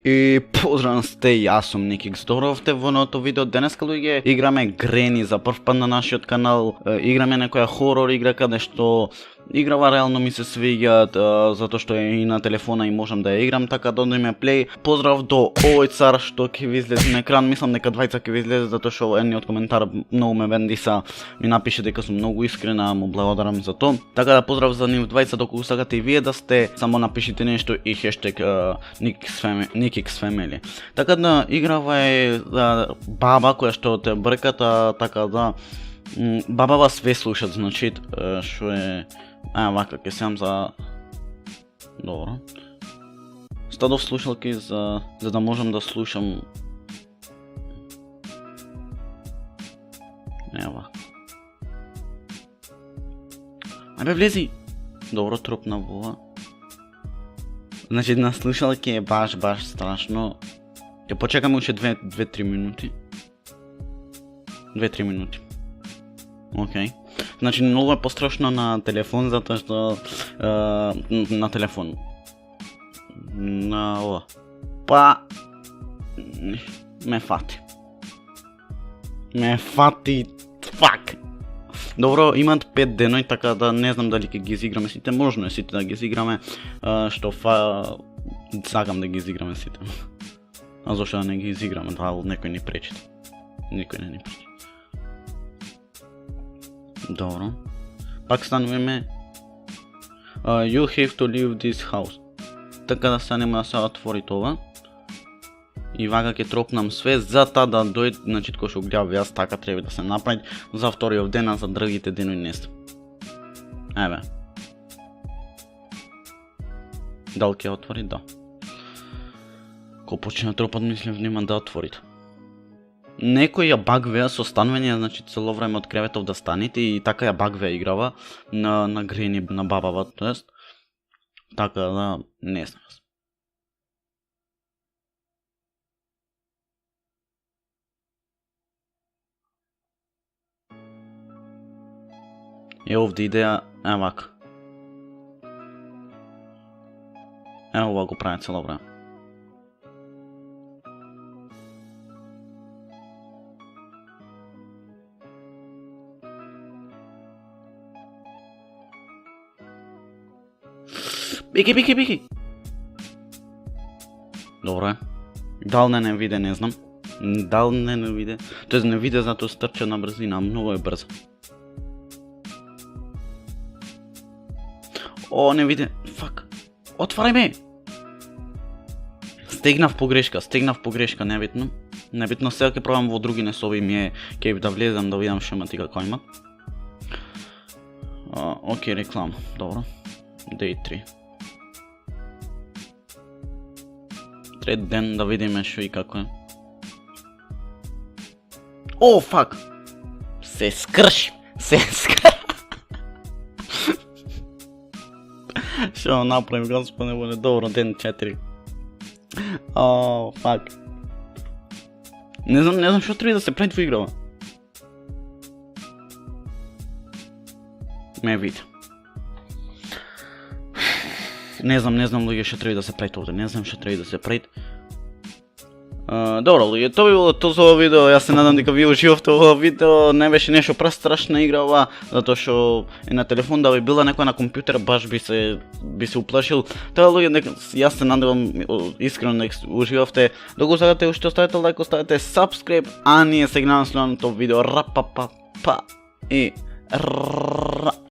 И поздрав сте, јас сум Никик. Здоровте во новото видео. Денеска луѓе играме Грени за прв пат на нашиот канал. Играме некоја хорор игра каде што играва реално ми се свиѓаат, затоа што е и на телефона и можам да ја играм, така да одиме плей. Поздрав до овој цар што ќе ви излезе на екран. Мислам дека двајца ќе ви излезе затоа што едниот коментар многу ме вендиса, ми напише дека сум многу искрена, му благодарам за тоа. Така да поздрав за нив двајца, доколку сакате и вие да сте, само напишите нешто и хештег Nikixfamily. Така да играва е баба која што те брката, така да бабава све слушат, значи што е вака ќе сам за добро. Стадов слушалки за да можам да слушам. Ева. Абе влези. Добро, тропна вова. Значи на слушалки е баш страшно. Ќе почекаме уште 2-3 минути. 2-3 минути. Океј. Значи многу е пострашно на телефон затоа што на телефон. На ова. Па ме фати. Фак. Добро, имат 5 деној, така да не знам дали ќе ги изиграме сите. Можно е сите да ги изиграме, што сакам да ги изиграме сите. А зошто да не ги изиграме, да некој ни пречи. Никој не ни пречи. Добро. Пак стануваме You have to leave this house. Така да станеме да се отвори това. И вака ќе тропнам све за та да дојде, значи кој што гледав јас, така треба да се направи за вториот ден, а за другите денови не сте. Еве. Дал ќе отвори? Да. Ко почне тропат, мислев нема да отворите. Некој ја багвеа со станување, значи цело време од креветов да станете и така ја багвеа играва на Грени, на бабава, тоест. Така да не знам. Е овде идеја е вака. Е ова го прави цело време. Беги. Добро е. Дал не виде, не знам. Дал не виде. Тоест не виде затоа стрча на брзина, многу е брзо. О, не виде. Фак. Отварај ме. Стегнав погрешка, небитно. Небитно, сега ќе пробам во други несови ми ќе да влезам да видам што имат и како имат. Океј, реклама. Добро. Day 3. Трет ден да видиме што и како е. О, фак. Се скрши. Што направим, господи Боже, добро, ден 4. О, фак. Не знам што треба да се прави во играва. Ме види. Не знам луѓе што треба да се прави овде, не знам што треба да се прави. Добро луѓе, тоа би било тоа за ова видео, јас се надам дека ви уживавте ова видео, не беше нешто престрашна игра ова, затоа што е на телефон, да би била некоја на компјутер, баш би се уплашил. Тоа луѓе, јас се надевам искрено дека уживавте. Доколку сакате уште оставете лайк, оставете subscribe, а ние се гледаме следното видео. Рапапапа и